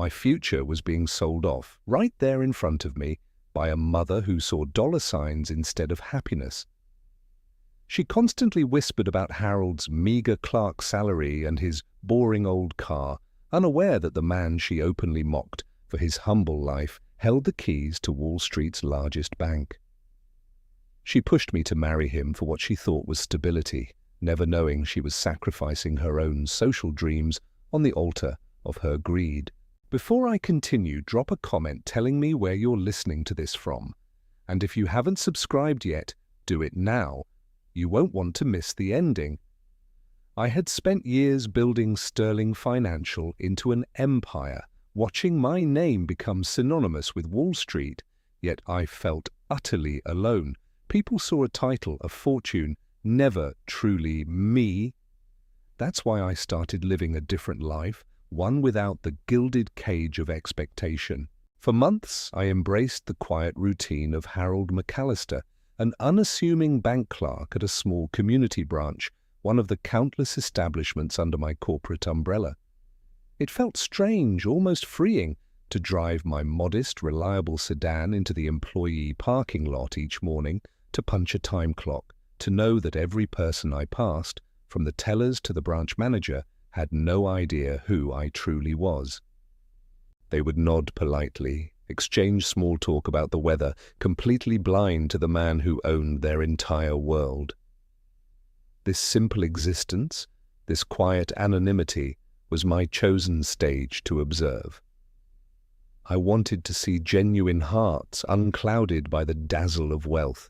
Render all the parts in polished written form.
My future was being sold off, right there in front of me, by a mother who saw dollar signs instead of happiness. She constantly whispered about Harold's meager clerk salary and his boring old car, unaware that the man she openly mocked for his humble life held the keys to Wall Street's largest bank. She pushed me to marry him for what she thought was stability, never knowing she was sacrificing her own social dreams on the altar of her greed. Before I continue, drop a comment telling me where you're listening to this from. And if you haven't subscribed yet, do it now. You won't want to miss the ending. I had spent years building Sterling Financial into an empire, watching my name become synonymous with Wall Street, yet I felt utterly alone. People saw a title, a fortune, never truly me. That's why I started living a different life, one without the gilded cage of expectation. For months, I embraced the quiet routine of Harold McAllister, an unassuming bank clerk at a small community branch, one of the countless establishments under my corporate umbrella. It felt strange, almost freeing, to drive my modest, reliable sedan into the employee parking lot each morning, to punch a time clock, to know that every person I passed, from the tellers to the branch manager, had no idea who I truly was. They would nod politely, exchange small talk about the weather, completely blind to the man who owned their entire world. This simple existence, this quiet anonymity, was my chosen stage to observe. I wanted to see genuine hearts unclouded by the dazzle of wealth.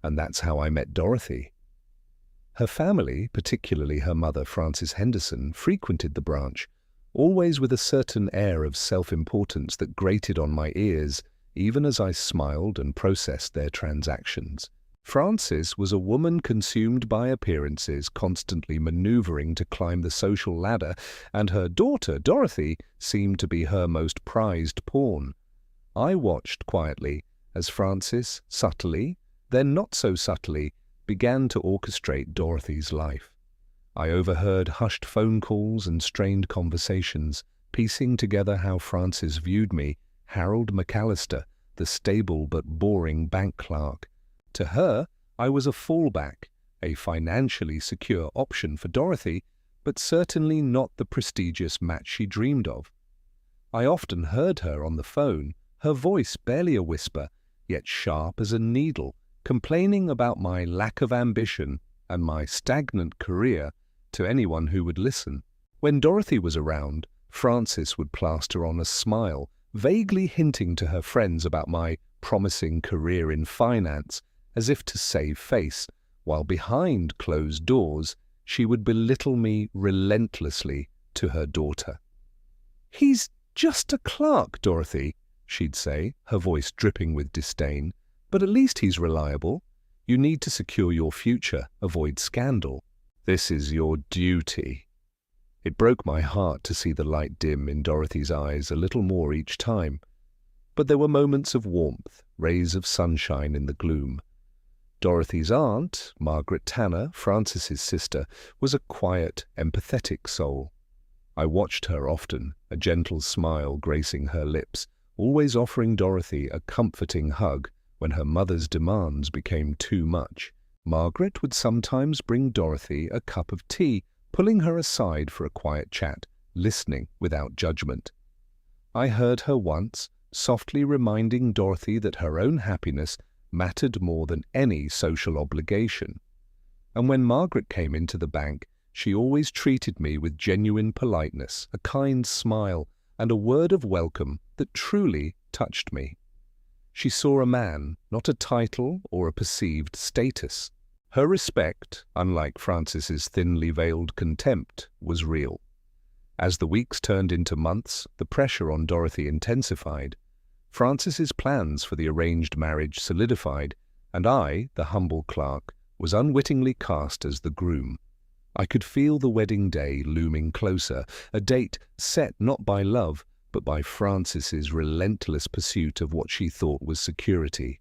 And that's how I met Dorothy. Her family, particularly her mother, Frances Henderson, frequented the branch, always with a certain air of self-importance that grated on my ears, even as I smiled and processed their transactions. Frances was a woman consumed by appearances, constantly maneuvering to climb the social ladder, and her daughter, Dorothy, seemed to be her most prized pawn. I watched quietly as Frances, subtly, then not so subtly, began to orchestrate Dorothy's life. I overheard hushed phone calls and strained conversations, piecing together how Frances viewed me, Harold McAllister, the stable but boring bank clerk. To her, I was a fallback, a financially secure option for Dorothy, but certainly not the prestigious match she dreamed of. I often heard her on the phone, her voice barely a whisper, yet sharp as a needle, complaining about my lack of ambition and my stagnant career to anyone who would listen. When Dorothy was around, Frances would plaster on a smile, vaguely hinting to her friends about my promising career in finance, as if to save face, while behind closed doors she would belittle me relentlessly to her daughter. "He's just a clerk, Dorothy," she'd say, her voice dripping with disdain. "But at least he's reliable. You need to secure your future, avoid scandal. This is your duty." It broke my heart to see the light dim in Dorothy's eyes a little more each time. But there were moments of warmth, rays of sunshine in the gloom. Dorothy's aunt, Margaret Tanner, Frances's sister, was a quiet, empathetic soul. I watched her often, a gentle smile gracing her lips, always offering Dorothy a comforting hug when her mother's demands became too much. Margaret would sometimes bring Dorothy a cup of tea, pulling her aside for a quiet chat, listening without judgment. I heard her once, softly reminding Dorothy that her own happiness mattered more than any social obligation. And when Margaret came into the bank, she always treated me with genuine politeness, a kind smile, and a word of welcome that truly touched me. She saw a man, not a title or a perceived status. Her respect, unlike Frances's thinly veiled contempt, was real. As the weeks turned into months, the pressure on Dorothy intensified. Frances's plans for the arranged marriage solidified, and I, the humble clerk, was unwittingly cast as the groom. I could feel the wedding day looming closer, a date set not by love, but by Frances's relentless pursuit of what she thought was security.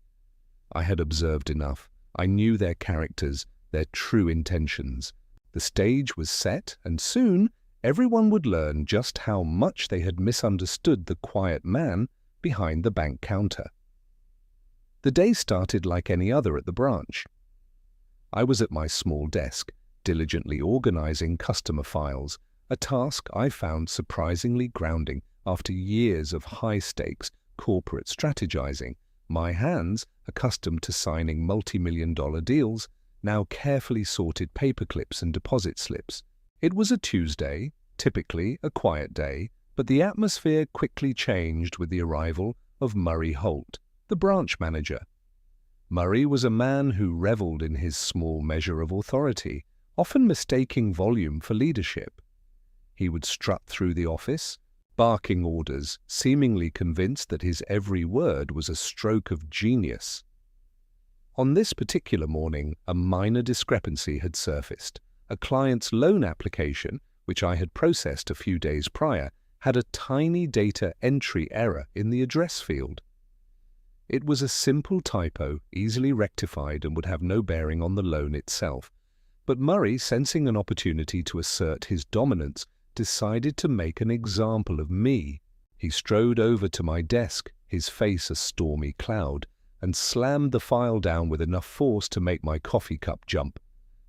I had observed enough. I knew their characters, their true intentions. The stage was set, and soon everyone would learn just how much they had misunderstood the quiet man behind the bank counter. The day started like any other at the branch. I was at my small desk, diligently organizing customer files, a task I found surprisingly grounding after years of high-stakes corporate strategizing. My hands, accustomed to signing multi-million-dollar deals, now carefully sorted paperclips and deposit slips. It was a Tuesday, typically a quiet day, but the atmosphere quickly changed with the arrival of Murray Holt, the branch manager. Murray was a man who reveled in his small measure of authority, often mistaking volume for leadership. He would strut through the office, barking orders, seemingly convinced that his every word was a stroke of genius. On this particular morning, a minor discrepancy had surfaced. A client's loan application, which I had processed a few days prior, had a tiny data entry error in the address field. It was a simple typo, easily rectified, and would have no bearing on the loan itself. But Murray, sensing an opportunity to assert his dominance, decided to make an example of me. He strode over to my desk, his face a stormy cloud, and slammed the file down with enough force to make my coffee cup jump.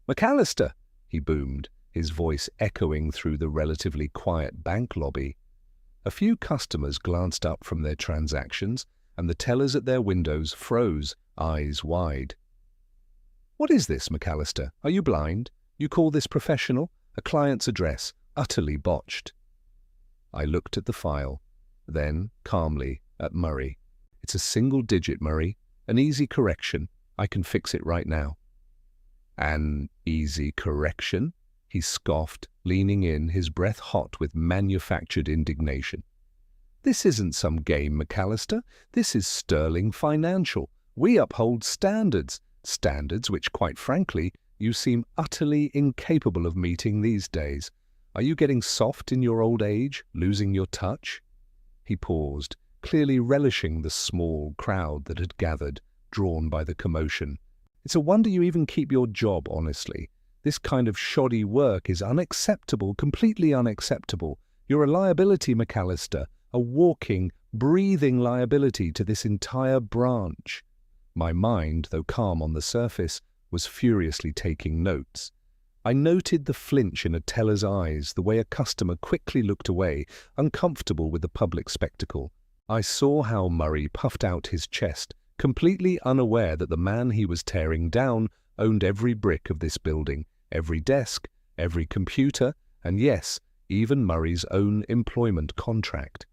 "McAllister!" he boomed, his voice echoing through the relatively quiet bank lobby. A few customers glanced up from their transactions, and the tellers at their windows froze, eyes wide. "What is this, McAllister? Are you blind? You call this professional? A client's address, utterly botched." I looked at the file, then, calmly, at Murray. "It's a single digit, Murray. An easy correction. I can fix it right now." "An easy correction?" he scoffed, leaning in, his breath hot with manufactured indignation. "This isn't some game, McAllister. This is sterling financial. We uphold standards which, quite frankly, you seem utterly incapable of meeting these days. Are you getting soft in your old age, losing your touch?" He paused, clearly relishing the small crowd that had gathered, drawn by the commotion. "It's a wonder you even keep your job, honestly. This kind of shoddy work is unacceptable, completely unacceptable. You're a liability, McAllister, a walking, breathing liability to this entire branch." My mind, though calm on the surface, was furiously taking notes. I noted the flinch in a teller's eyes, the way a customer quickly looked away, uncomfortable with the public spectacle. I saw how Murray puffed out his chest, completely unaware that the man he was tearing down owned every brick of this building, every desk, every computer, and yes, even Murray's own employment contract.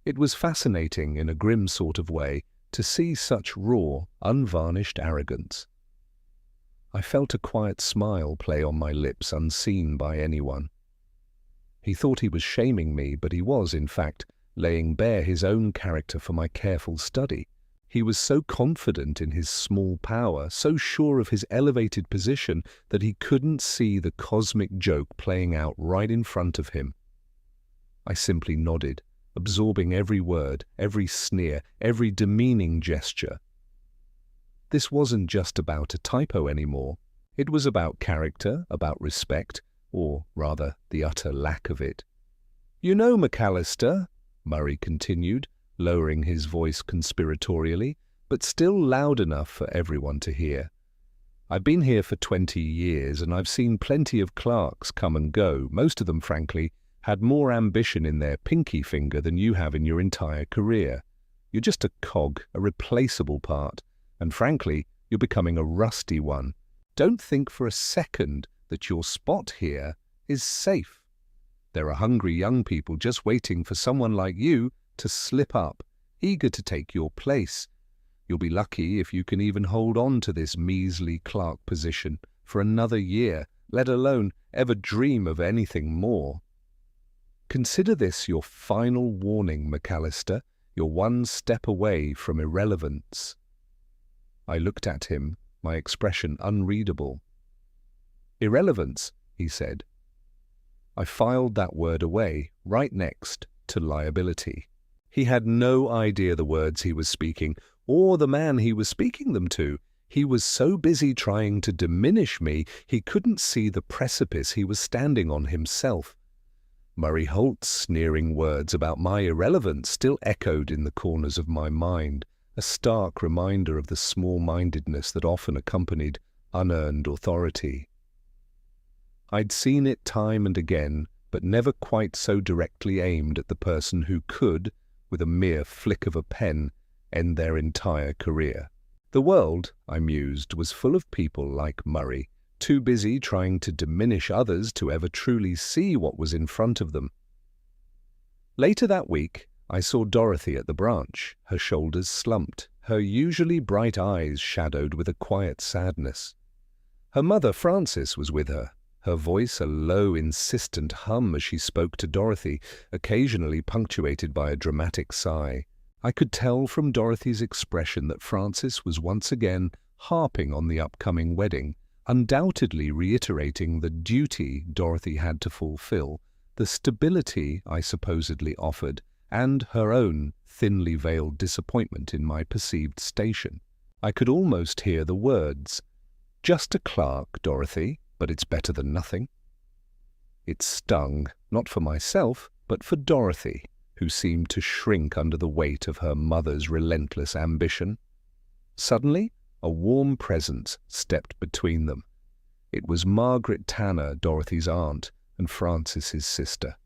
It was fascinating, in a grim sort of way, to see such raw, unvarnished arrogance. I felt a quiet smile play on my lips, unseen by anyone. He thought he was shaming me, but he was, in fact, laying bare his own character for my careful study. He was so confident in his small power, so sure of his elevated position, that he couldn't see the cosmic joke playing out right in front of him. I simply nodded, absorbing every word, every sneer, every demeaning gesture. This wasn't just about a typo anymore. It was about character, about respect, or rather the utter lack of it. "You know, McAllister," Murray continued, lowering his voice conspiratorially, but still loud enough for everyone to hear. "I've been here for 20 years, and I've seen plenty of clerks come and go. Most of them, frankly, had more ambition in their pinky finger than you have in your entire career. You're just a cog, a replaceable part, and frankly, you're becoming a rusty one. Don't think for a second that your spot here is safe. There are hungry young people just waiting for someone like you to slip up, eager to take your place. You'll be lucky if you can even hold on to this measly clerk position for another year, let alone ever dream of anything more. Consider this your final warning, McAllister. You're one step away from irrelevance." I looked at him, my expression unreadable. "Irrelevance," he said. I filed that word away, right next to liability. He had no idea the words he was speaking, or the man he was speaking them to. He was so busy trying to diminish me, he couldn't see the precipice he was standing on himself. Murray Holt's sneering words about my irrelevance still echoed in the corners of my mind, a stark reminder of the small-mindedness that often accompanied unearned authority. I'd seen it time and again, but never quite so directly aimed at the person who could, with a mere flick of a pen, end their entire career. The world, I mused, was full of people like Murray, too busy trying to diminish others to ever truly see what was in front of them. Later that week, I saw Dorothy at the branch, her shoulders slumped, her usually bright eyes shadowed with a quiet sadness. Her mother, Frances, was with her, her voice a low, insistent hum as she spoke to Dorothy, occasionally punctuated by a dramatic sigh. I could tell from Dorothy's expression that Frances was once again harping on the upcoming wedding, undoubtedly reiterating the duty Dorothy had to fulfill, the stability I supposedly offered, and her own thinly veiled disappointment in my perceived station. I could almost hear the words, "Just a clerk, Dorothy, but it's better than nothing." It stung, not for myself, but for Dorothy, who seemed to shrink under the weight of her mother's relentless ambition. Suddenly, a warm presence stepped between them. It was Margaret Tanner, Dorothy's aunt, and Frances's sister.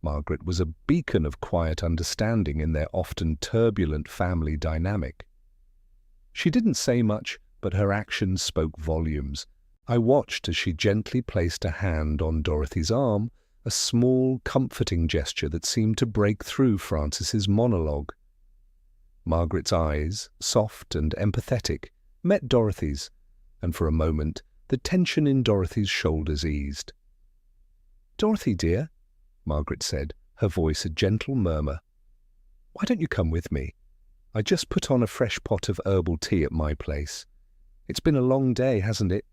Margaret was a beacon of quiet understanding in their often turbulent family dynamic. She didn't say much, but her actions spoke volumes. I watched as she gently placed a hand on Dorothy's arm, a small, comforting gesture that seemed to break through Frances's monologue. Margaret's eyes, soft and empathetic, met Dorothy's, and for a moment the tension in Dorothy's shoulders eased. "Dorothy, dear," Margaret said, her voice a gentle murmur, "why don't you come with me? I just put on a fresh pot of herbal tea at my place. It's been a long day, hasn't it?"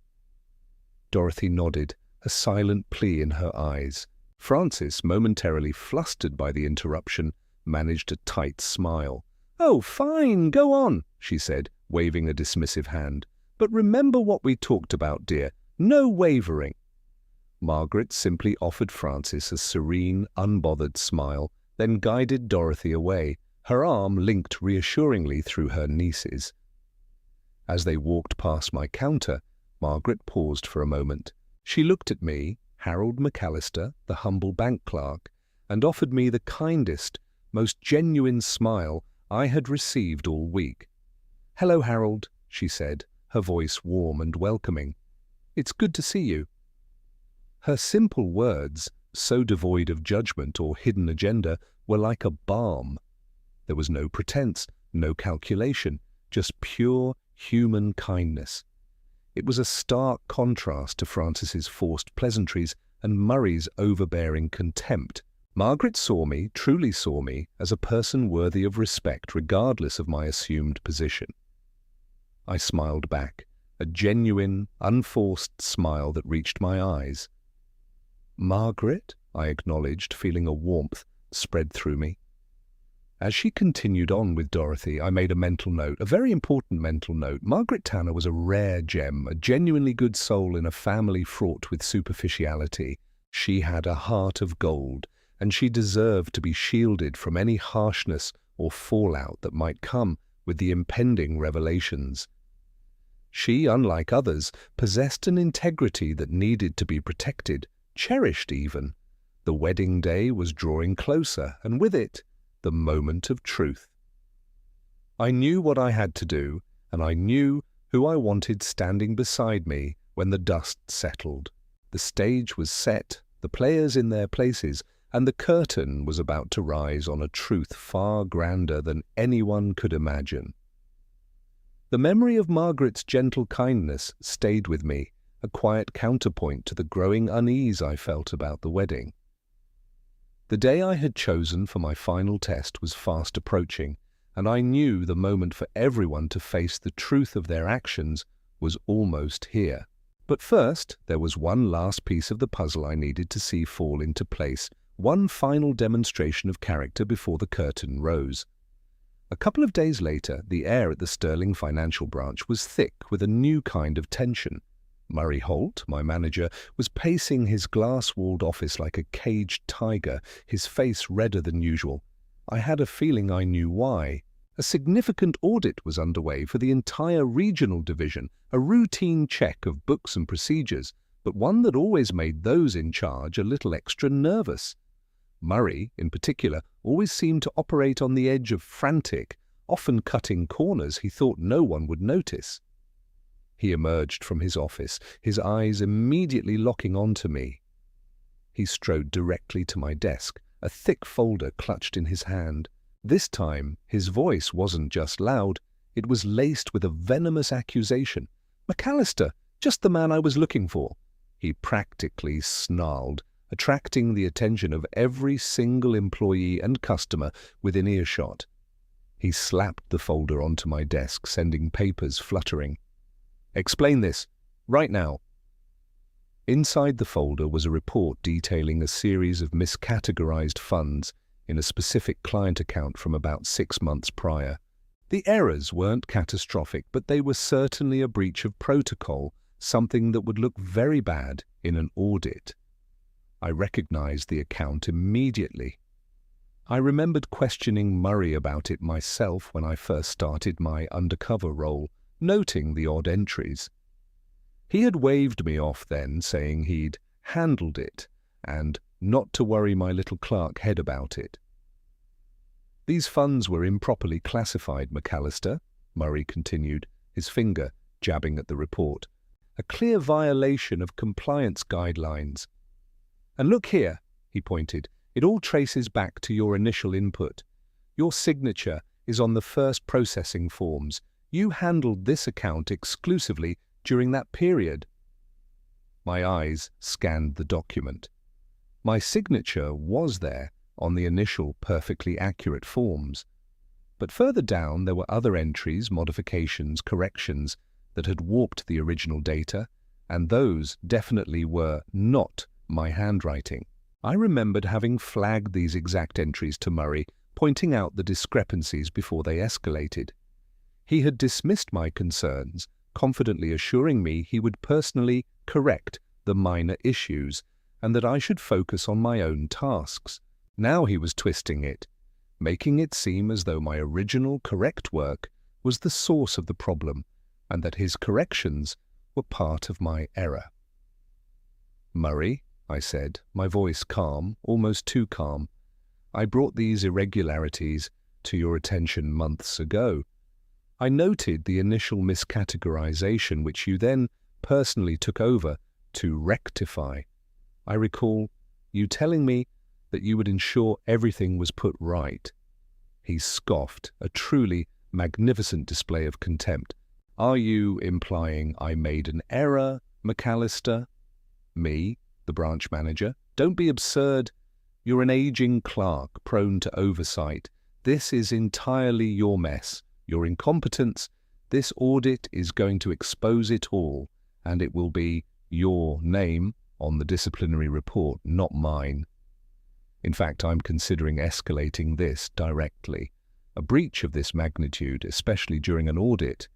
Dorothy nodded, a silent plea in her eyes. Frances, momentarily flustered by the interruption, managed a tight smile. "Oh, fine, go on," she said, waving a dismissive hand. "But remember what we talked about, dear. No wavering." Margaret simply offered Frances a serene, unbothered smile, then guided Dorothy away, her arm linked reassuringly through her niece's. As they walked past my counter, Margaret paused for a moment. She looked at me, Harold McAllister, the humble bank clerk, and offered me the kindest, most genuine smile I had received all week. "Hello, Harold," she said, her voice warm and welcoming. "It's good to see you." Her simple words, so devoid of judgment or hidden agenda, were like a balm. There was no pretense, no calculation, just pure human kindness. It was a stark contrast to Frances's forced pleasantries and Murray's overbearing contempt. Margaret saw me, truly saw me, as a person worthy of respect regardless of my assumed position. I smiled back, a genuine, unforced smile that reached my eyes. "Margaret?" I acknowledged, feeling a warmth spread through me. As she continued on with Dorothy, I made a mental note, a very important mental note. Margaret Tanner was a rare gem, a genuinely good soul in a family fraught with superficiality. She had a heart of gold, and she deserved to be shielded from any harshness or fallout that might come with the impending revelations. She, unlike others, possessed an integrity that needed to be protected, cherished even. The wedding day was drawing closer, and with it, the moment of truth. I knew what I had to do, and I knew who I wanted standing beside me when the dust settled. The stage was set, the players in their places, and the curtain was about to rise on a truth far grander than anyone could imagine. The memory of Margaret's gentle kindness stayed with me, a quiet counterpoint to the growing unease I felt about the wedding. The day I had chosen for my final test was fast approaching, and I knew the moment for everyone to face the truth of their actions was almost here. But first, there was one last piece of the puzzle I needed to see fall into place, one final demonstration of character before the curtain rose. A couple of days later, the air at the Sterling Financial Branch was thick with a new kind of tension. Murray Holt, my manager, was pacing his glass-walled office like a caged tiger, his face redder than usual. I had a feeling I knew why. A significant audit was underway for the entire regional division, a routine check of books and procedures, but one that always made those in charge a little extra nervous. Murray, in particular, always seemed to operate on the edge of frantic, often cutting corners he thought no one would notice. He emerged from his office, his eyes immediately locking onto me. He strode directly to my desk, a thick folder clutched in his hand. This time, his voice wasn't just loud, it was laced with a venomous accusation. "McAllister, just the man I was looking for," he practically snarled, attracting the attention of every single employee and customer within earshot. He slapped the folder onto my desk, sending papers fluttering. "Explain this, right now." Inside the folder was a report detailing a series of miscategorized funds in a specific client account from about 6 months prior. The errors weren't catastrophic, but they were certainly a breach of protocol, something that would look very bad in an audit. I recognized the account immediately. I remembered questioning Murray about it myself when I first started my undercover role, noting the odd entries. He had waved me off then, saying he'd handled it, and not to worry my little clerk head about it. "These funds were improperly classified, McAllister," Murray continued, his finger jabbing at the report. "A clear violation of compliance guidelines. And look here," he pointed, "it all traces back to your initial input. Your signature is on the first processing forms. You handled this account exclusively during that period." My eyes scanned the document. My signature was there on the initial perfectly accurate forms. But further down there were other entries, modifications, corrections that had warped the original data, and those definitely were not my handwriting. I remembered having flagged these exact entries to Murray, pointing out the discrepancies before they escalated. He had dismissed my concerns, confidently assuring me he would personally correct the minor issues and that I should focus on my own tasks. Now he was twisting it, making it seem as though my original correct work was the source of the problem and that his corrections were part of my error. "Murray," I said, my voice calm, almost too calm, "I brought these irregularities to your attention months ago. I noted the initial miscategorization which you then personally took over to rectify. I recall you telling me that you would ensure everything was put right." He scoffed, a truly magnificent display of contempt. "Are you implying I made an error, McAllister?" "Me, the branch manager? Don't be absurd. You're an aging clerk, prone to oversight. This is entirely your mess, your incompetence. This audit is going to expose it all, and it will be your name on the disciplinary report, not mine. In fact, I'm considering escalating this directly. A breach of this magnitude, especially during an audit,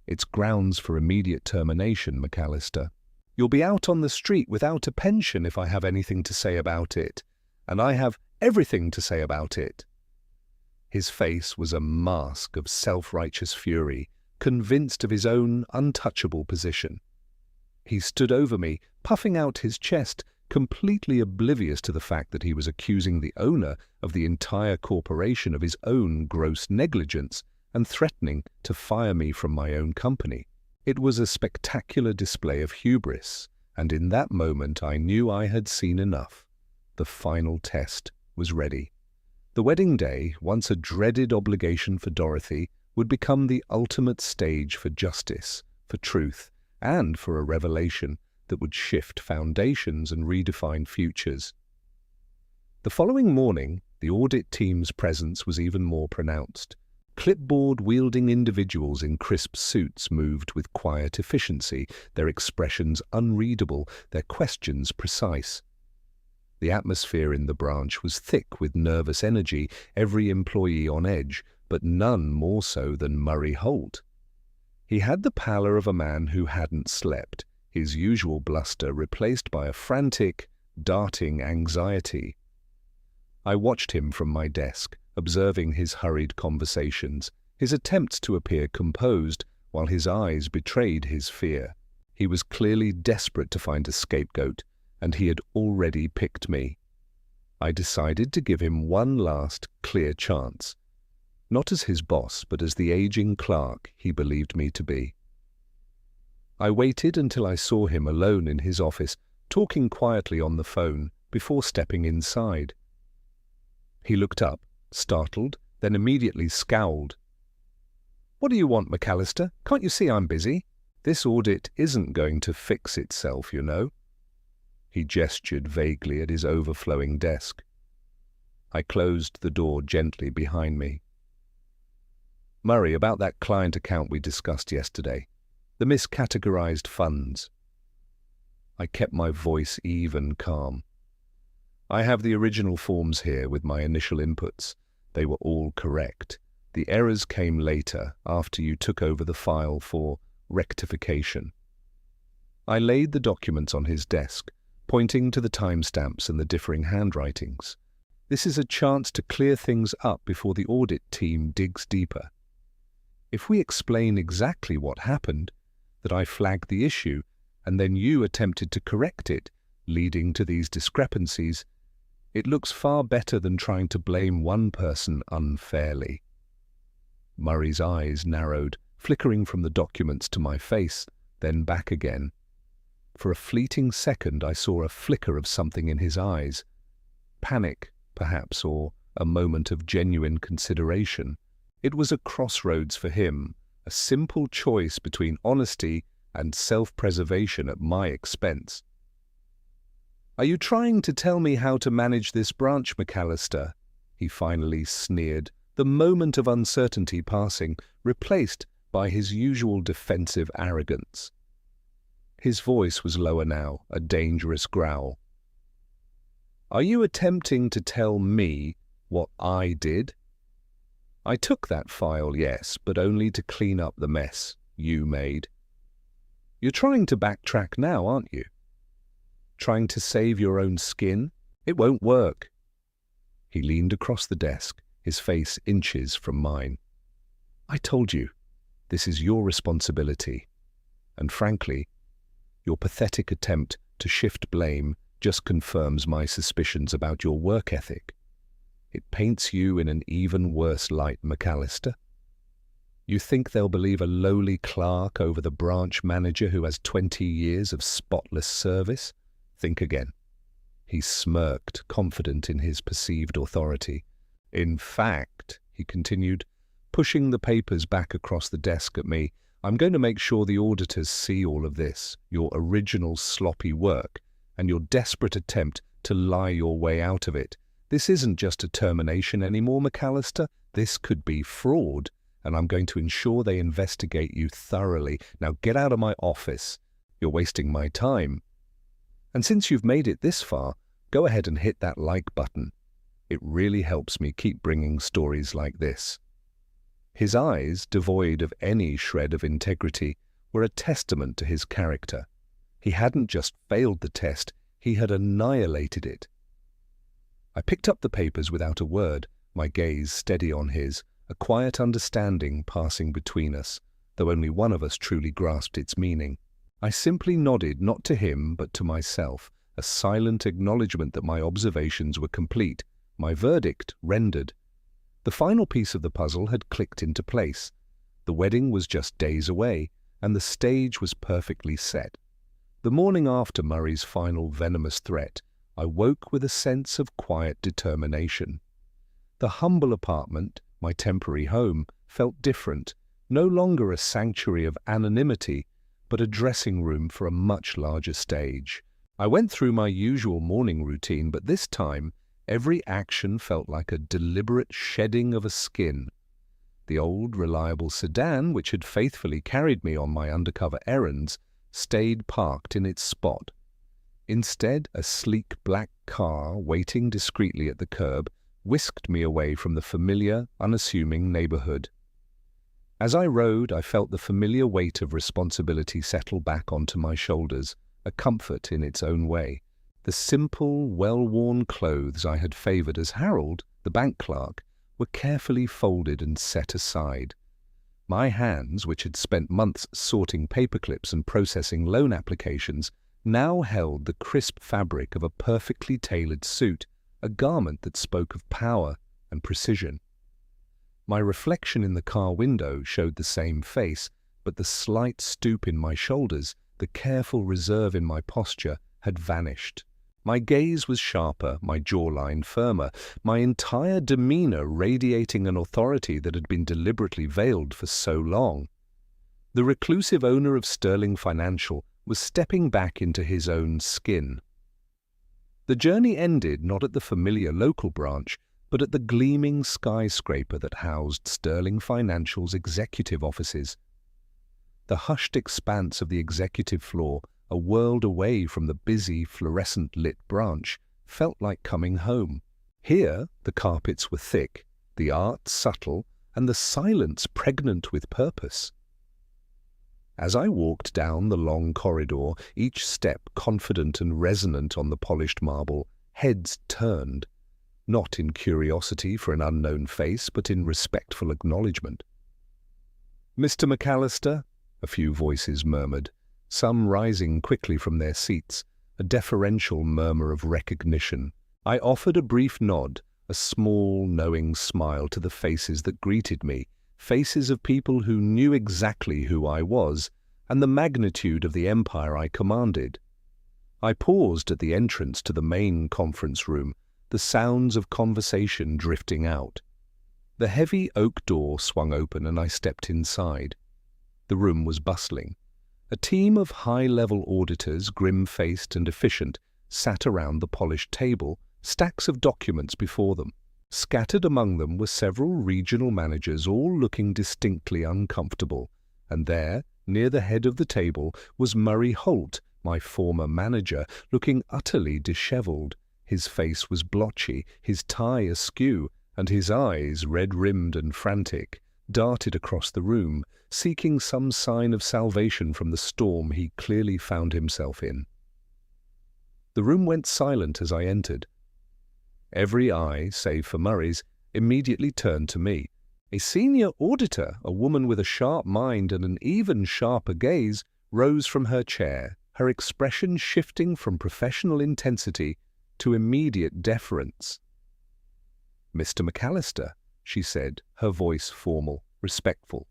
it's grounds for immediate termination, McAllister. You'll be out on the street without a pension if I have anything to say about it, and I have everything to say about it." His face was a mask of self-righteous fury, convinced of his own untouchable position. He stood over me, puffing out his chest, completely oblivious to the fact that he was accusing the owner of the entire corporation of his own gross negligence and threatening to fire me from my own company. It was a spectacular display of hubris, and in that moment I knew I had seen enough. The final test was ready. The wedding day, once a dreaded obligation for Dorothy, would become the ultimate stage for justice, for truth, and for a revelation that would shift foundations and redefine futures. The following morning, the audit team's presence was even more pronounced. Clipboard-wielding individuals in crisp suits moved with quiet efficiency, their expressions unreadable, their questions precise. The atmosphere in the branch was thick with nervous energy, every employee on edge, but none more so than Murray Holt. He had the pallor of a man who hadn't slept, his usual bluster replaced by a frantic, darting anxiety. I watched him from my desk, observing his hurried conversations, his attempts to appear composed, while his eyes betrayed his fear. He was clearly desperate to find a scapegoat, and he had already picked me. I decided to give him one last, clear chance. Not as his boss, but as the aging clerk he believed me to be. I waited until I saw him alone in his office, talking quietly on the phone, before stepping inside. He looked up, startled, then immediately scowled. "What do you want, McAllister? Can't you see I'm busy? This audit isn't going to fix itself, you know." He gestured vaguely at his overflowing desk. I closed the door gently behind me. "Murray, about that client account we discussed yesterday, the miscategorized funds." I kept my voice even calm. "I have the original forms here with my initial inputs. They were all correct. The errors came later, after you took over the file for rectification." I laid the documents on his desk, pointing to the timestamps and the differing handwritings. This is a chance to clear things up before the audit team digs deeper. If we explain exactly what happened, that I flagged the issue, and then you attempted to correct it, leading to these discrepancies, it looks far better than trying to blame one person unfairly. Murray's eyes narrowed, flickering from the documents to my face, then back again. For a fleeting second I saw a flicker of something in his eyes. Panic, perhaps, or a moment of genuine consideration. It was a crossroads for him, a simple choice between honesty and self-preservation at my expense. "Are you trying to tell me how to manage this branch, McAllister?" he finally sneered, the moment of uncertainty passing, replaced by his usual defensive arrogance. His voice was lower now, a dangerous growl. "Are you attempting to tell me what I did? I took that file, yes, but only to clean up the mess you made. You're trying to backtrack now, aren't you? Trying to save your own skin? It won't work." He leaned across the desk, his face inches from mine. "I told you, this is your responsibility. And frankly, your pathetic attempt to shift blame just confirms my suspicions about your work ethic. It paints you in an even worse light, McAllister. You think they'll believe a lowly clerk over the branch manager who has 20 years of spotless service? Think again." He smirked, confident in his perceived authority. "In fact," he continued, pushing the papers back across the desk at me, "I'm going to make sure the auditors see all of this, your original sloppy work, and your desperate attempt to lie your way out of it. This isn't just a termination anymore, McAllister. This could be fraud, and I'm going to ensure they investigate you thoroughly. Now get out of my office. You're wasting my time. And since you've made it this far, go ahead and hit that like button. It really helps me keep bringing stories like this." His eyes, devoid of any shred of integrity, were a testament to his character. He hadn't just failed the test, he had annihilated it. I picked up the papers without a word, my gaze steady on his, a quiet understanding passing between us, though only one of us truly grasped its meaning. I simply nodded not to him but to myself, a silent acknowledgement that my observations were complete, my verdict rendered. The final piece of the puzzle had clicked into place. The wedding was just days away, and the stage was perfectly set. The morning after Murray's final venomous threat, I woke with a sense of quiet determination. The humble apartment, my temporary home, felt different, no longer a sanctuary of anonymity, but a dressing room for a much larger stage. I went through my usual morning routine, but this time, every action felt like a deliberate shedding of a skin. The old, reliable sedan, which had faithfully carried me on my undercover errands, stayed parked in its spot. Instead, a sleek black car, waiting discreetly at the curb, whisked me away from the familiar, unassuming neighborhood. As I rode, I felt the familiar weight of responsibility settle back onto my shoulders, a comfort in its own way. The simple, well-worn clothes I had favoured as Harold, the bank clerk, were carefully folded and set aside. My hands, which had spent months sorting paperclips and processing loan applications, now held the crisp fabric of a perfectly tailored suit, a garment that spoke of power and precision. My reflection in the car window showed the same face, but the slight stoop in my shoulders, the careful reserve in my posture, had vanished. My gaze was sharper, my jawline firmer, my entire demeanour radiating an authority that had been deliberately veiled for so long. The reclusive owner of Sterling Financial was stepping back into his own skin. The journey ended not at the familiar local branch, but at the gleaming skyscraper that housed Sterling Financial's executive offices. The hushed expanse of the executive floor, a world away from the busy, fluorescent-lit branch, felt like coming home. Here, the carpets were thick, the art subtle, and the silence pregnant with purpose. As I walked down the long corridor, each step confident and resonant on the polished marble, heads turned, not in curiosity for an unknown face, but in respectful acknowledgement. "Mr. McAllister," a few voices murmured, some rising quickly from their seats, a deferential murmur of recognition. I offered a brief nod, a small, knowing smile to the faces that greeted me, faces of people who knew exactly who I was and the magnitude of the empire I commanded. I paused at the entrance to the main conference room, the sounds of conversation drifting out. The heavy oak door swung open and I stepped inside. The room was bustling. A team of high-level auditors, grim-faced and efficient, sat around the polished table, stacks of documents before them. Scattered among them were several regional managers, all looking distinctly uncomfortable, and there, near the head of the table, was Murray Holt, my former manager, looking utterly dishevelled. His face was blotchy, his tie askew, and his eyes, red-rimmed and frantic, darted across the room, seeking some sign of salvation from the storm he clearly found himself in. The room went silent as I entered. Every eye, save for Murray's, immediately turned to me. A senior auditor, a woman with a sharp mind and an even sharper gaze, rose from her chair, her expression shifting from professional intensity to immediate deference. "Mr. McAllister," she said, her voice formal, respectful.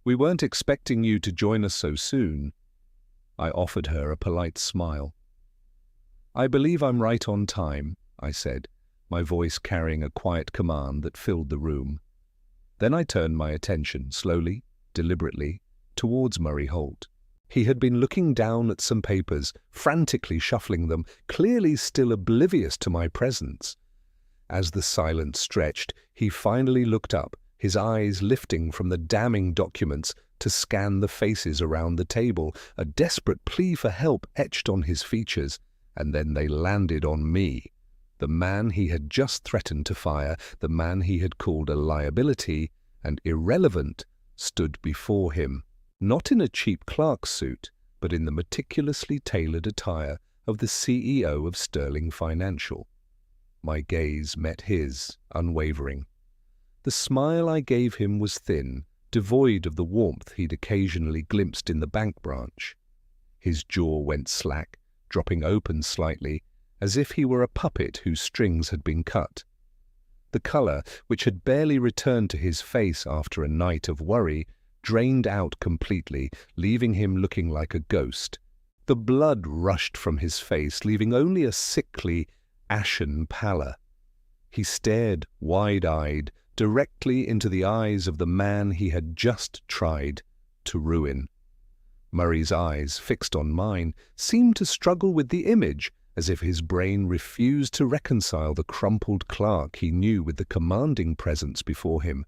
"We weren't expecting you to join us so soon." I offered her a polite smile. "I believe I'm right on time," I said, my voice carrying a quiet command that filled the room. Then I turned my attention, slowly, deliberately, towards Murray Holt. He had been looking down at some papers, frantically shuffling them, clearly still oblivious to my presence. As the silence stretched, he finally looked up, his eyes lifting from the damning documents to scan the faces around the table, a desperate plea for help etched on his features, and then they landed on me. The man he had just threatened to fire, the man he had called a liability and irrelevant, stood before him, not in a cheap clerk's suit, but in the meticulously tailored attire of the CEO of Sterling Financial. My gaze met his, unwavering. The smile I gave him was thin, devoid of the warmth he'd occasionally glimpsed in the bank branch. His jaw went slack, dropping open slightly, as if he were a puppet whose strings had been cut. The colour, which had barely returned to his face after a night of worry, drained out completely, leaving him looking like a ghost. The blood rushed from his face, leaving only a sickly, ashen pallor. He stared, wide-eyed, directly into the eyes of the man he had just tried to ruin. Murray's eyes, fixed on mine, seemed to struggle with the image, as if his brain refused to reconcile the crumpled clerk he knew with the commanding presence before him.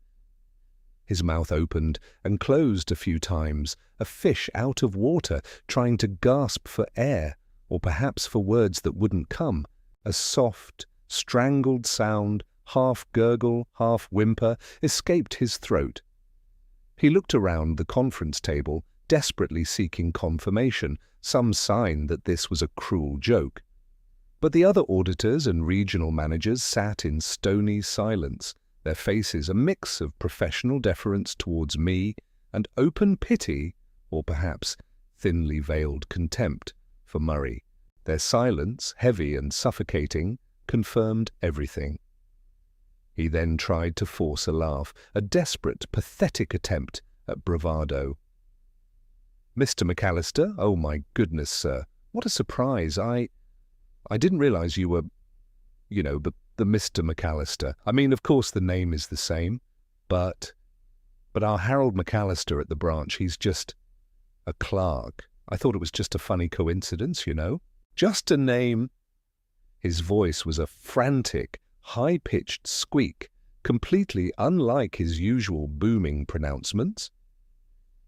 His mouth opened and closed a few times, a fish out of water trying to gasp for air, or perhaps for words that wouldn't come. A soft, strangled sound, half gurgle, half whimper, escaped his throat. He looked around the conference table, desperately seeking confirmation, some sign that this was a cruel joke. But the other auditors and regional managers sat in stony silence, their faces a mix of professional deference towards me and open pity, or perhaps thinly veiled contempt, for Murray. Their silence, heavy and suffocating, confirmed everything. He then tried to force a laugh, a desperate, pathetic attempt at bravado. "Mr. McAllister? Oh, my goodness, sir. What a surprise. I didn't realize you were, the Mr. McAllister. I mean, of course the name is the same, but our Harold McAllister at the branch, he's just a clerk. I thought it was just a funny coincidence, Just a name." His voice was a frantic, high-pitched squeak, completely unlike his usual booming pronouncements.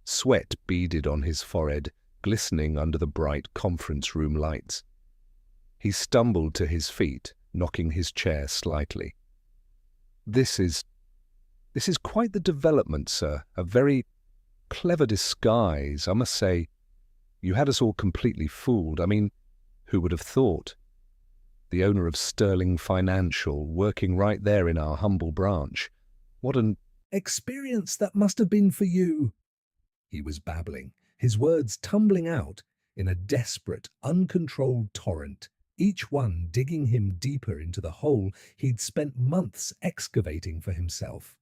Sweat beaded on his forehead, glistening under the bright conference room lights. He stumbled to his feet, knocking his chair slightly. This is quite the development, sir. A very clever disguise, I must say. You had us all completely fooled. I mean, who would have thought? The owner of Sterling Financial, working right there in our humble branch. What an experience that must have been for you, he was babbling, his words tumbling out in a desperate, uncontrolled torrent, each one digging him deeper into the hole he'd spent months excavating for himself.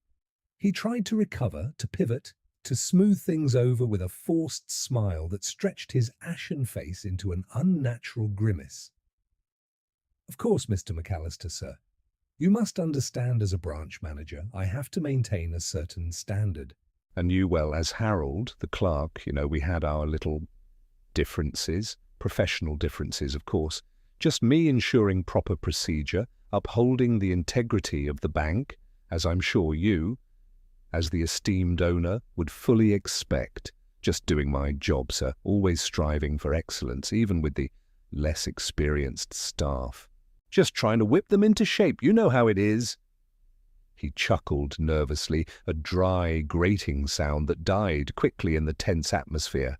He tried to recover, to pivot, to smooth things over with a forced smile that stretched his ashen face into an unnatural grimace. "Of course, Mr. McAllister, sir. You must understand as a branch manager, I have to maintain a certain standard." And you, well, as Harold, the clerk, we had our little differences, professional differences, of course. Just me ensuring proper procedure, upholding the integrity of the bank, as I'm sure you, as the esteemed owner, would fully expect. Just doing my job, sir, always striving for excellence, even with the less experienced staff. Just trying to whip them into shape, you know how it is. He chuckled nervously, a dry, grating sound that died quickly in the tense atmosphere.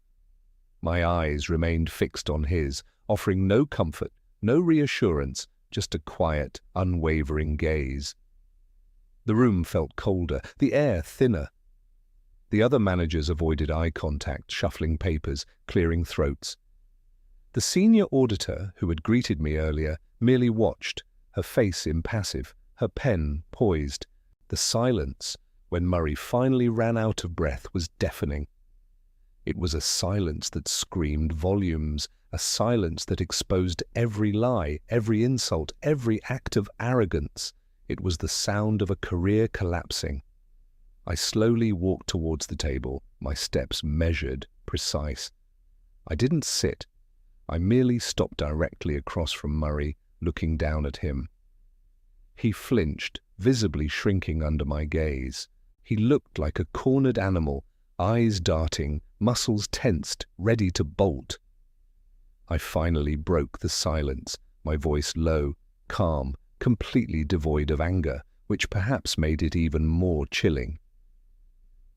My eyes remained fixed on his, offering no comfort, no reassurance, just a quiet, unwavering gaze. The room felt colder, the air thinner. The other managers avoided eye contact, shuffling papers, clearing throats. The senior auditor, who had greeted me earlier, merely watched, her face impassive, her pen poised. The silence, when Murray finally ran out of breath, was deafening. It was a silence that screamed volumes, a silence that exposed every lie, every insult, every act of arrogance. It was the sound of a career collapsing. I slowly walked towards the table, my steps measured, precise. I didn't sit. I merely stopped directly across from Murray, looking down at him. He flinched, visibly shrinking under my gaze. He looked like a cornered animal, eyes darting, muscles tensed, ready to bolt. I finally broke the silence, my voice low, calm, completely devoid of anger, which perhaps made it even more chilling.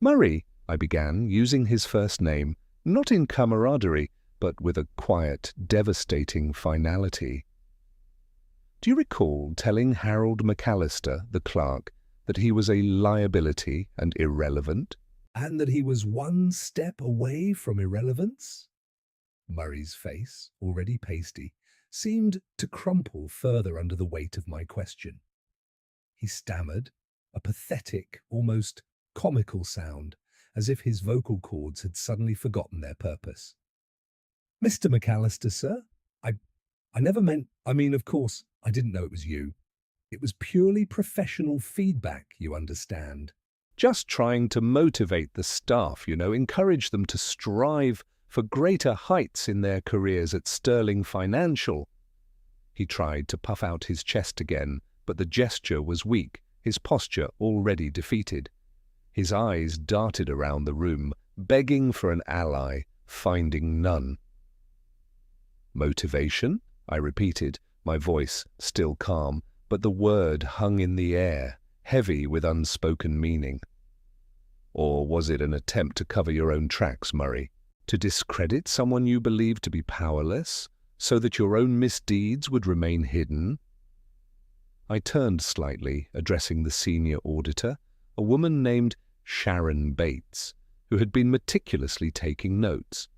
"Murray," I began, using his first name, not in camaraderie, but with a quiet, devastating finality. "Do you recall telling Harold McAllister, the clerk, that he was a liability and irrelevant, and that he was one step away from irrelevance?" Murray's face, already pasty, seemed to crumple further under the weight of my question. He stammered, a pathetic, almost comical sound, as if his vocal cords had suddenly forgotten their purpose. "Mr. McAllister, sir, I never meant, of course, I didn't know it was you. It was purely professional feedback, you understand. Just trying to motivate the staff, encourage them to strive for greater heights in their careers at Sterling Financial." He tried to puff out his chest again, but the gesture was weak, his posture already defeated. His eyes darted around the room, begging for an ally, finding none. "Motivation?" I repeated, my voice still calm, but the word hung in the air, heavy with unspoken meaning. Or was it an attempt to cover your own tracks, Murray? To discredit someone you believed to be powerless, so that your own misdeeds would remain hidden? I turned slightly, addressing the senior auditor, a woman named Sharon Bates, who had been meticulously taking notes.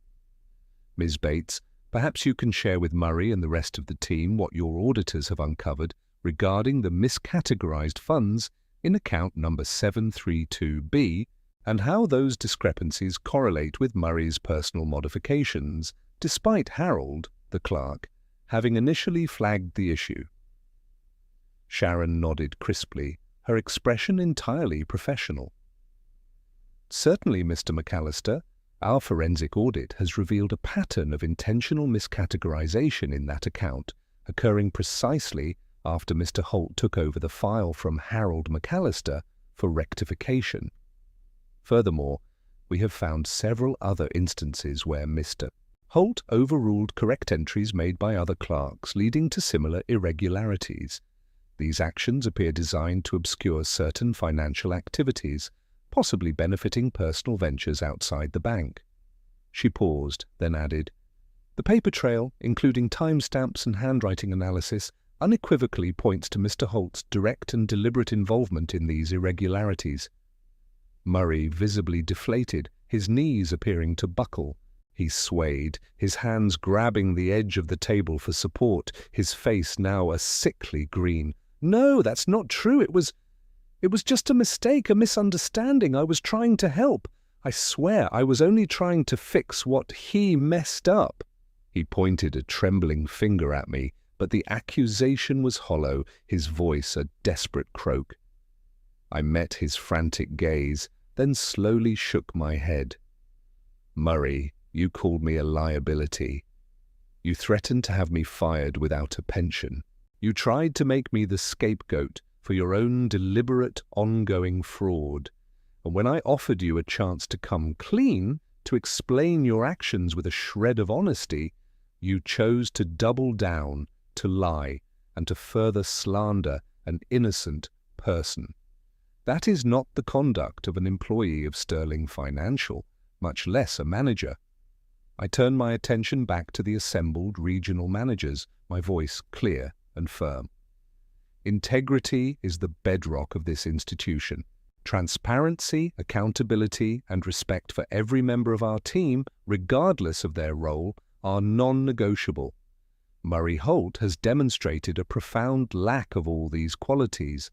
Ms. Bates, perhaps you can share with Murray and the rest of the team what your auditors have uncovered regarding the miscategorized funds in account number 732B and how those discrepancies correlate with Murray's personal modifications, despite Harold, the clerk, having initially flagged the issue. Sharon nodded crisply, her expression entirely professional. Certainly, Mr. McAllister, our forensic audit has revealed a pattern of intentional miscategorization in that account, occurring precisely after Mr. Holt took over the file from Harold McAllister for rectification. Furthermore, we have found several other instances where Mr. Holt overruled correct entries made by other clerks, leading to similar irregularities. These actions appear designed to obscure certain financial activities, possibly benefiting personal ventures outside the bank. She paused, then added, "The paper trail, including timestamps and handwriting analysis, unequivocally points to Mr. Holt's direct and deliberate involvement in these irregularities." Murray visibly deflated, his knees appearing to buckle. He swayed, his hands grabbing the edge of the table for support, his face now a sickly green. "No, that's not true. It was just a mistake, a misunderstanding. I was trying to help. I swear I was only trying to fix what he messed up." He pointed a trembling finger at me, but the accusation was hollow, his voice a desperate croak. I met his frantic gaze, then slowly shook my head. "Murray, you called me a liability. You threatened to have me fired without a pension. You tried to make me the scapegoat for your own deliberate, ongoing fraud. And when I offered you a chance to come clean, to explain your actions with a shred of honesty, you chose to double down, to lie, and to further slander an innocent person. That is not the conduct of an employee of Sterling Financial, much less a manager." I turned my attention back to the assembled regional managers, my voice clear and firm. "Integrity is the bedrock of this institution. Transparency, accountability, and respect for every member of our team, regardless of their role, are non-negotiable. Murray Holt has demonstrated a profound lack of all these qualities.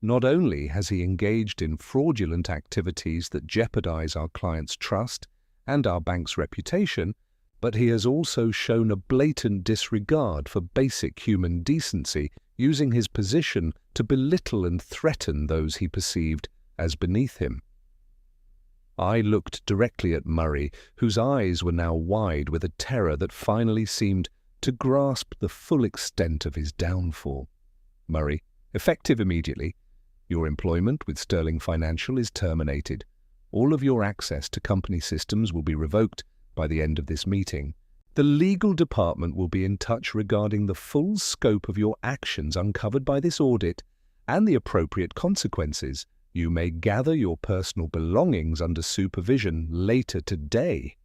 Not only has he engaged in fraudulent activities that jeopardize our clients' trust and our bank's reputation, but he has also shown a blatant disregard for basic human decency, using his position to belittle and threaten those he perceived as beneath him." I looked directly at Murray, whose eyes were now wide with a terror that finally seemed to grasp the full extent of his downfall. "Murray, effective immediately, your employment with Sterling Financial is terminated. All of your access to company systems will be revoked by the end of this meeting. The legal department will be in touch regarding the full scope of your actions uncovered by this audit and the appropriate consequences. You may gather your personal belongings under supervision later today."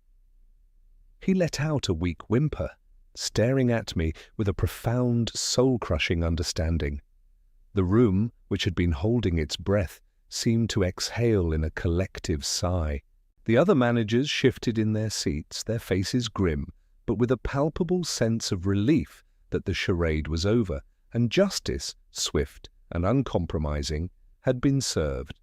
He let out a weak whimper, staring at me with a profound, soul-crushing understanding. The room, which had been holding its breath, seemed to exhale in a collective sigh. The other managers shifted in their seats, their faces grim, but with a palpable sense of relief that the charade was over, and justice, swift and uncompromising, had been served.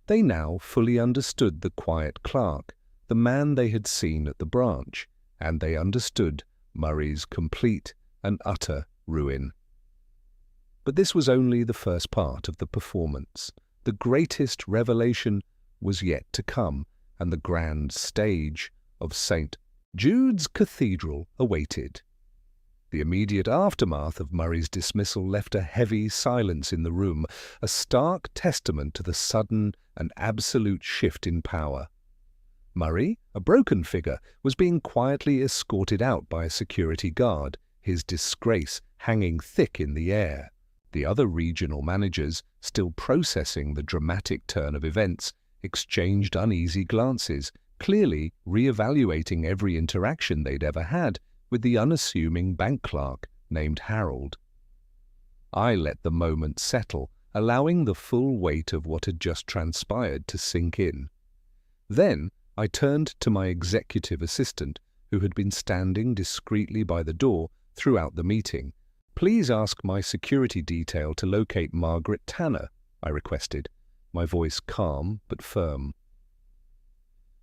They now fully understood the quiet clerk, the man they had seen at the branch, and they understood Murray's complete and utter ruin. But this was only the first part of the performance. The greatest revelation was yet to come, and the grand stage of St. Jude's Cathedral awaited. The immediate aftermath of Murray's dismissal left a heavy silence in the room, a stark testament to the sudden and absolute shift in power. Murray, a broken figure, was being quietly escorted out by a security guard, his disgrace hanging thick in the air. The other regional managers, still processing the dramatic turn of events, exchanged uneasy glances, clearly re-evaluating every interaction they'd ever had with the unassuming bank clerk named Harold. I let the moment settle, allowing the full weight of what had just transpired to sink in. Then I turned to my executive assistant, who had been standing discreetly by the door throughout the meeting. "Please ask my security detail to locate Margaret Tanner," I requested, my voice calm but firm.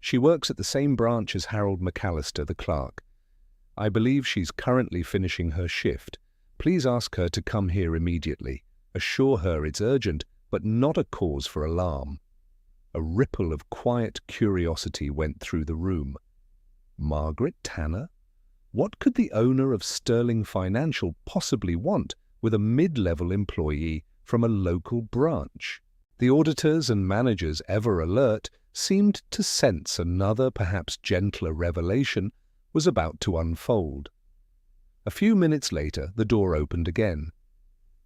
"She works at the same branch as Harold McAllister, the clerk. I believe she's currently finishing her shift. Please ask her to come here immediately. Assure her it's urgent, but not a cause for alarm." A ripple of quiet curiosity went through the room. Margaret Tanner? What could the owner of Sterling Financial possibly want with a mid-level employee from a local branch? The auditors and managers, ever alert, seemed to sense another, perhaps gentler revelation was about to unfold. A few minutes later, the door opened again.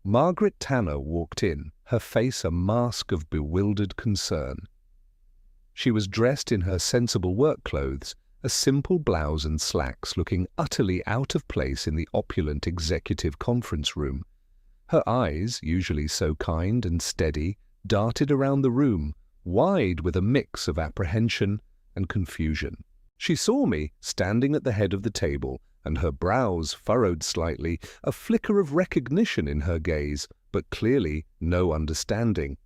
Margaret Tanner walked in, her face a mask of bewildered concern. She was dressed in her sensible work clothes, a simple blouse and slacks, looking utterly out of place in the opulent executive conference room. Her eyes, usually so kind and steady, darted around the room, wide with a mix of apprehension and confusion. She saw me standing at the head of the table, and her brows furrowed slightly, a flicker of recognition in her gaze, but clearly no understanding.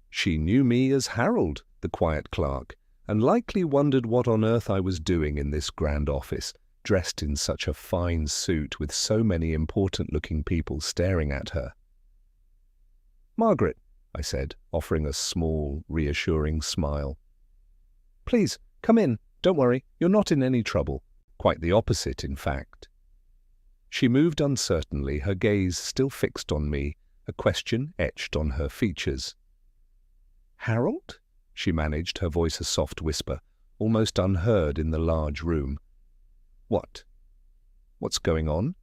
She knew me as Harold, the quiet clerk, and likely wondered what on earth I was doing in this grand office, dressed in such a fine suit with so many important-looking people staring at her. "Margaret," I said, offering a small, reassuring smile. "Please, come in. Don't worry, you're not in any trouble. Quite the opposite, in fact." She moved uncertainly, her gaze still fixed on me, a question etched on her features. "Harold?" she managed, her voice a soft whisper, almost unheard in the large room. What's going on?"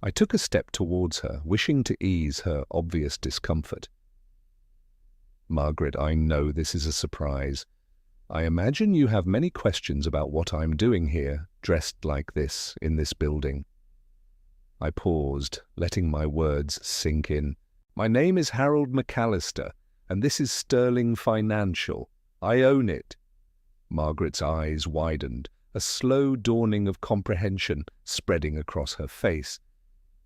I took a step towards her, wishing to ease her obvious discomfort. "Margaret, I know this is a surprise. I imagine you have many questions about what I'm doing here, dressed like this, in this building." I paused, letting my words sink in. "My name is Harold McAllister, and this is Sterling Financial. I own it." Margaret's eyes widened, a slow dawning of comprehension spreading across her face.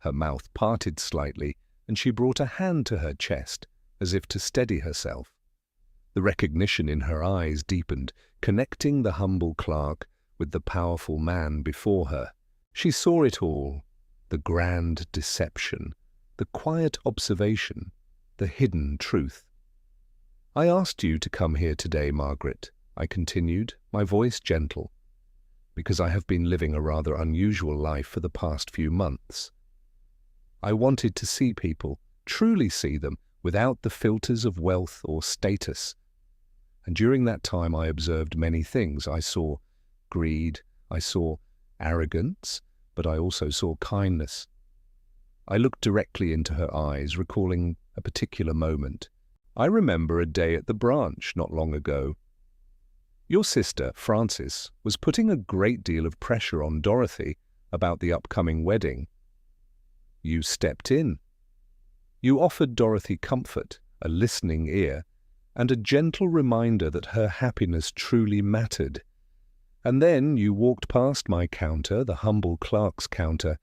Her mouth parted slightly, and she brought a hand to her chest, as if to steady herself. The recognition in her eyes deepened, connecting the humble clerk with the powerful man before her. She saw it all, the grand deception, the quiet observation, the hidden truth. "I asked you to come here today, Margaret," I continued, my voice gentle, "because I have been living a rather unusual life for the past few months. I wanted to see people, truly see them, without the filters of wealth or status. And during that time I observed many things. I saw greed, I saw arrogance, but I also saw kindness." I looked directly into her eyes, recalling a particular moment. "I remember a day at the branch not long ago. Your sister, Frances, was putting a great deal of pressure on Dorothy about the upcoming wedding. You stepped in. You offered Dorothy comfort, a listening ear, and a gentle reminder that her happiness truly mattered. And then you walked past my counter, the humble clerk's counter,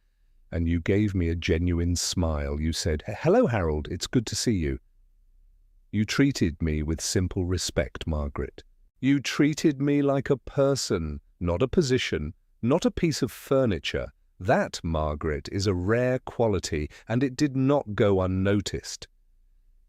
and you gave me a genuine smile. You said, 'Hello, Harold, it's good to see you.' You treated me with simple respect, Margaret. You treated me like a person, not a position, not a piece of furniture. That, Margaret, is a rare quality, and it did not go unnoticed."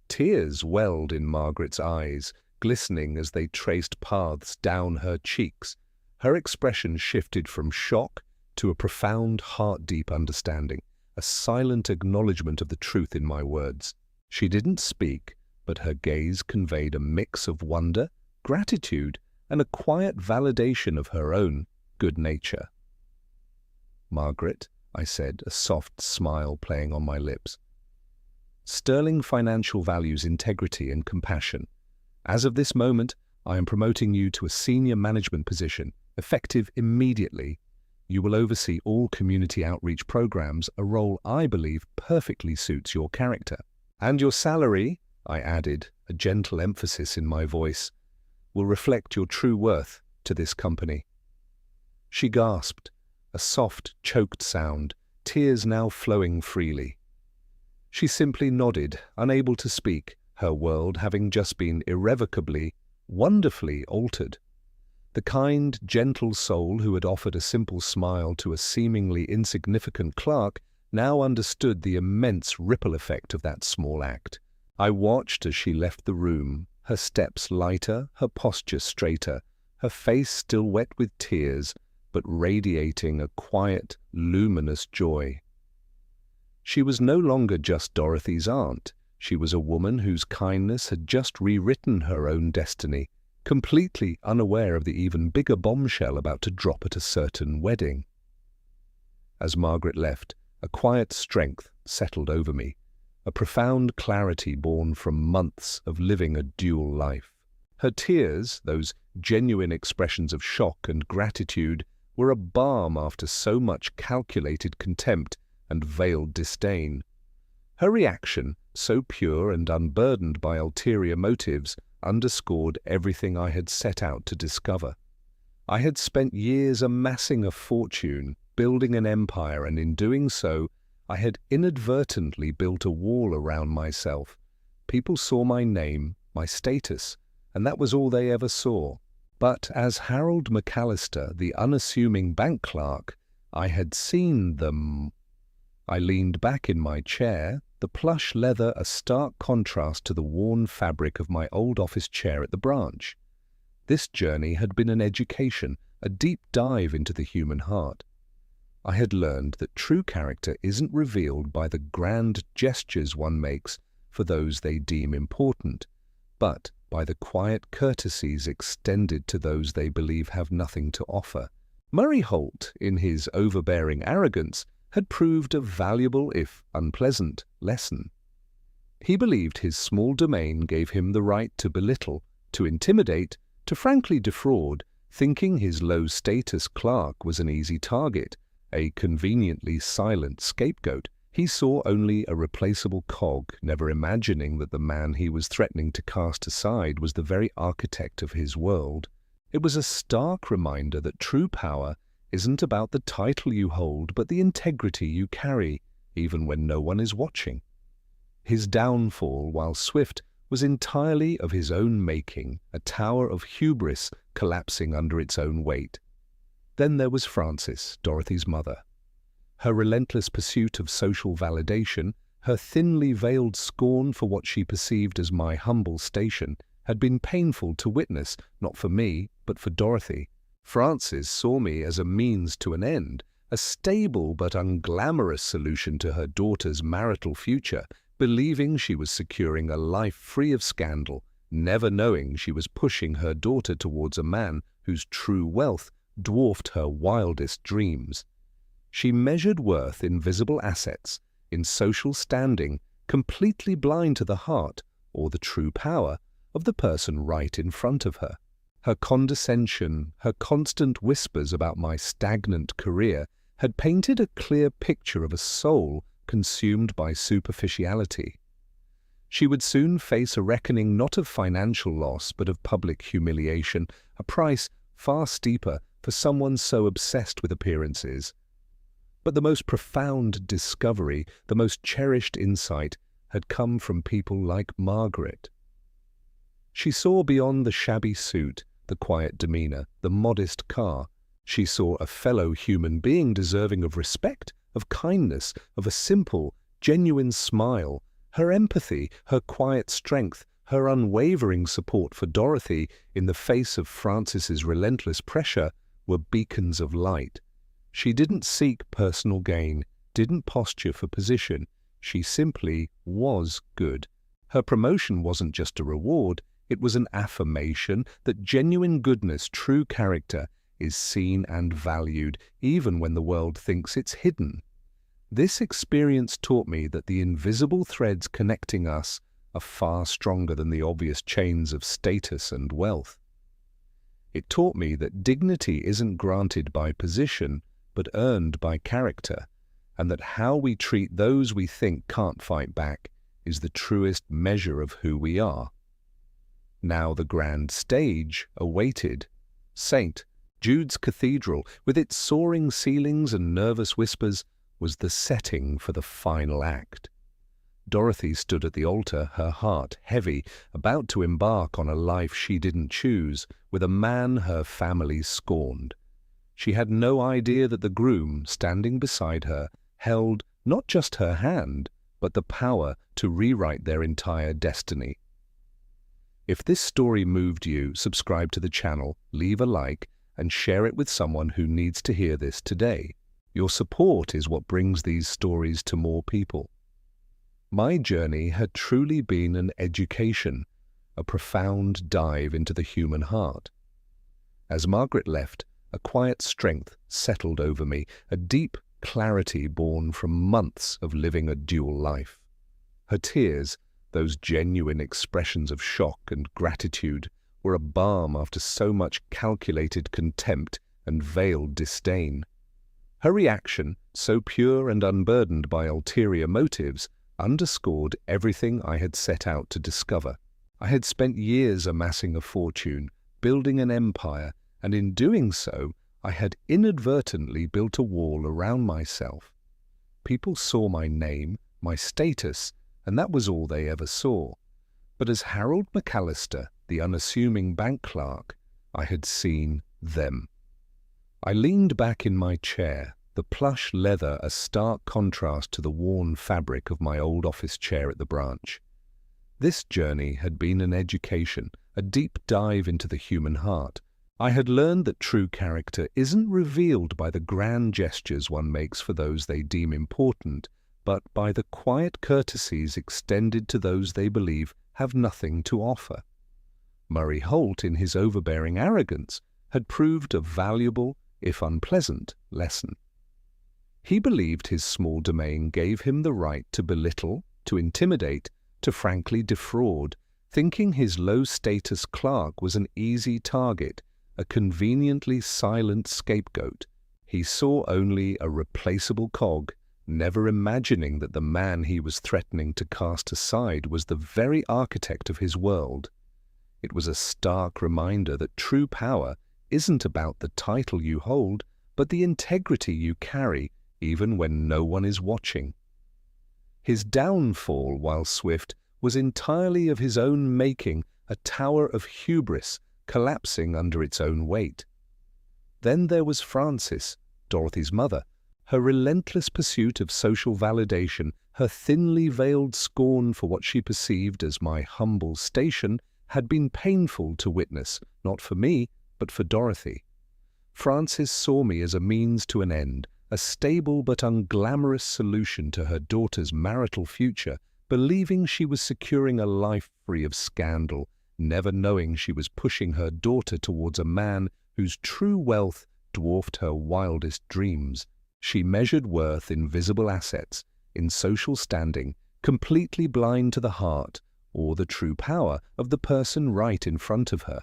Tears welled in Margaret's eyes, glistening as they traced paths down her cheeks. Her expression shifted from shock to a profound, heart-deep understanding, a silent acknowledgement of the truth in my words. She didn't speak, but her gaze conveyed a mix of wonder, gratitude, and a quiet validation of her own good nature. "Margaret," I said, a soft smile playing on my lips, "Sterling Financial values integrity and compassion. As of this moment, I am promoting you to a senior management position, effective immediately. You will oversee all community outreach programs, a role I believe perfectly suits your character. And your salary, I added, a gentle emphasis in my voice, will reflect your true worth to this company. She gasped, a soft, choked sound, tears now flowing freely. She simply nodded, unable to speak, her world having just been irrevocably, wonderfully altered. The kind, gentle soul who had offered a simple smile to a seemingly insignificant clerk now understood the immense ripple effect of that small act. I watched as she left the room, her steps lighter, her posture straighter, her face still wet with tears, but radiating a quiet, luminous joy. She was no longer just Dorothy's aunt. She was a woman whose kindness had just rewritten her own destiny, completely unaware of the even bigger bombshell about to drop at a certain wedding. As Margaret left, a quiet strength settled over me, a profound clarity born from months of living a dual life. Her tears, those genuine expressions of shock and gratitude, were a balm after so much calculated contempt and veiled disdain. Her reaction, so pure and unburdened by ulterior motives, underscored everything I had set out to discover. I had spent years amassing a fortune, building an empire, and in doing so, I had inadvertently built a wall around myself. People saw my name, my status, and that was all they ever saw. But as Harold McAllister, the unassuming bank clerk, I had seen them. I leaned back in my chair, the plush leather a stark contrast to the worn fabric of my old office chair at the branch. This journey had been an education, a deep dive into the human heart. I had learned that true character isn't revealed by the grand gestures one makes for those they deem important, but by the quiet courtesies extended to those they believe have nothing to offer. Murray Holt, in his overbearing arrogance, had proved a valuable, if unpleasant, lesson. He believed his small domain gave him the right to belittle, to intimidate, to frankly defraud, thinking his low-status clerk was an easy target, a conveniently silent scapegoat. He saw only a replaceable cog, never imagining that the man he was threatening to cast aside was the very architect of his world. It was a stark reminder that true power isn't about the title you hold, but the integrity you carry, even when no one is watching. His downfall, while swift, was entirely of his own making, a tower of hubris collapsing under its own weight. Then there was Frances, Dorothy's mother. Her relentless pursuit of social validation, her thinly veiled scorn for what she perceived as my humble station, had been painful to witness, not for me, but for Dorothy. Frances saw me as a means to an end, a stable but unglamorous solution to her daughter's marital future, believing she was securing a life free of scandal, never knowing she was pushing her daughter towards a man whose true wealth dwarfed her wildest dreams. She measured worth in visible assets, in social standing, completely blind to the heart or the true power of the person right in front of her. Her condescension, her constant whispers about my stagnant career had painted a clear picture of a soul consumed by superficiality. She would soon face a reckoning not of financial loss but of public humiliation, a price far steeper for someone so obsessed with appearances. But the most profound discovery, the most cherished insight, had come from people like Margaret. She saw beyond the shabby suit, the quiet demeanor, the modest car. She saw a fellow human being deserving of respect, of kindness, of a simple, genuine smile. Her empathy, her quiet strength, her unwavering support for Dorothy in the face of Frances's relentless pressure were beacons of light. She didn't seek personal gain, didn't posture for position. She simply was good. Her promotion wasn't just a reward, it was an affirmation that genuine goodness, true character, is seen and valued, even when the world thinks it's hidden. This experience taught me that the invisible threads connecting us are far stronger than the obvious chains of status and wealth. It taught me that dignity isn't granted by position, but earned by character, and that how we treat those we think can't fight back is the truest measure of who we are. Now the grand stage awaited. St. Jude's Cathedral, with its soaring ceilings and nervous whispers, was the setting for the final act. Dorothy stood at the altar, her heart heavy, about to embark on a life she didn't choose, with a man her family scorned. She had no idea that the groom, standing beside her, held not just her hand, but the power to rewrite their entire destiny. If this story moved you, subscribe to the channel, leave a like, and share it with someone who needs to hear this today. Your support is what brings these stories to more people. My journey had truly been an education, a profound dive into the human heart. As Margaret left, a quiet strength settled over me, a deep clarity born from months of living a dual life. Her tears, those genuine expressions of shock and gratitude, were a balm after so much calculated contempt and veiled disdain. Her reaction, so pure and unburdened by ulterior motives, underscored everything I had set out to discover. I had spent years amassing a fortune, building an empire, and in doing so, I had inadvertently built a wall around myself. People saw my name, my status, and that was all they ever saw. But as Harold McAllister, the unassuming bank clerk, I had seen them. I leaned back in my chair, the plush leather a stark contrast to the worn fabric of my old office chair at the branch. This journey had been an education, a deep dive into the human heart. I had learned that true character isn't revealed by the grand gestures one makes for those they deem important, but by the quiet courtesies extended to those they believe have nothing to offer. Murray Holt, in his overbearing arrogance, had proved a valuable, if unpleasant, lesson. He believed his small domain gave him the right to belittle, to intimidate, to frankly defraud, thinking his low-status clerk was an easy target, a conveniently silent scapegoat. He saw only a replaceable cog, never imagining that the man he was threatening to cast aside was the very architect of his world. It was a stark reminder that true power isn't about the title you hold, but the integrity you carry, even when no one is watching. His downfall, while swift, was entirely of his own making, a tower of hubris collapsing under its own weight. Then there was Frances, Dorothy's mother, her relentless pursuit of social validation, her thinly veiled scorn for what she perceived as my humble station, had been painful to witness, not for me, but for Dorothy. Frances saw me as a means to an end, a stable but unglamorous solution to her daughter's marital future, believing she was securing a life free of scandal, never knowing she was pushing her daughter towards a man whose true wealth dwarfed her wildest dreams. She measured worth in visible assets, in social standing, completely blind to the heart or the true power of the person right in front of her.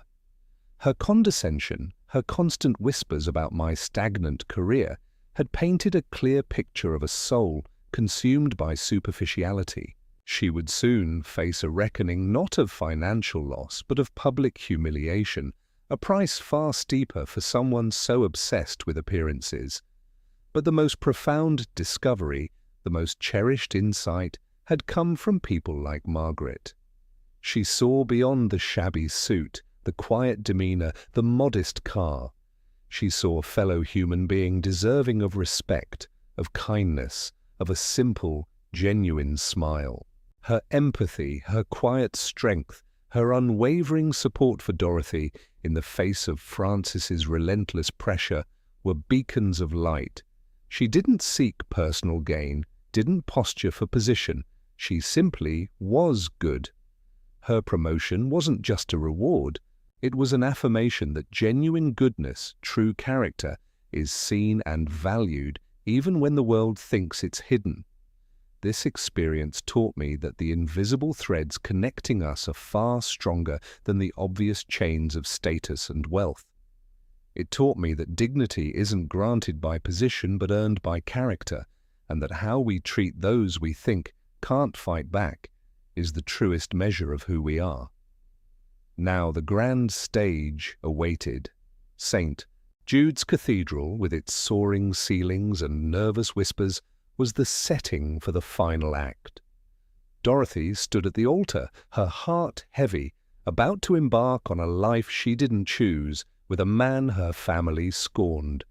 Her condescension, her constant whispers about my stagnant career, had painted a clear picture of a soul consumed by superficiality. She would soon face a reckoning not of financial loss, but of public humiliation, a price far steeper for someone so obsessed with appearances. But the most profound discovery, the most cherished insight, had come from people like Margaret. She saw beyond the shabby suit, the quiet demeanor, the modest car. She saw a fellow human being deserving of respect, of kindness, of a simple, genuine smile. Her empathy, her quiet strength, her unwavering support for Dorothy in the face of Frances's relentless pressure were beacons of light. She didn't seek personal gain, didn't posture for position. She simply was good. Her promotion wasn't just a reward. It was an affirmation that genuine goodness, true character, is seen and valued even when the world thinks it's hidden. This experience taught me that the invisible threads connecting us are far stronger than the obvious chains of status and wealth. It taught me that dignity isn't granted by position but earned by character, and that how we treat those we think can't fight back is the truest measure of who we are. Now the grand stage awaited. St. Jude's Cathedral, with its soaring ceilings and nervous whispers, was the setting for the final act. Dorothy stood at the altar, her heart heavy, about to embark on a life she didn't choose with a man her family scorned.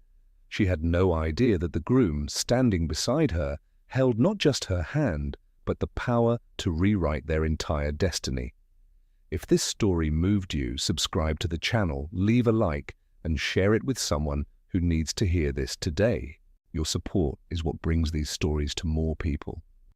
She had no idea that the groom, standing beside her, held not just her hand, but the power to rewrite their entire destiny. If this story moved you, subscribe to the channel, leave a like, and share it with someone who needs to hear this today. Your support is what brings these stories to more people.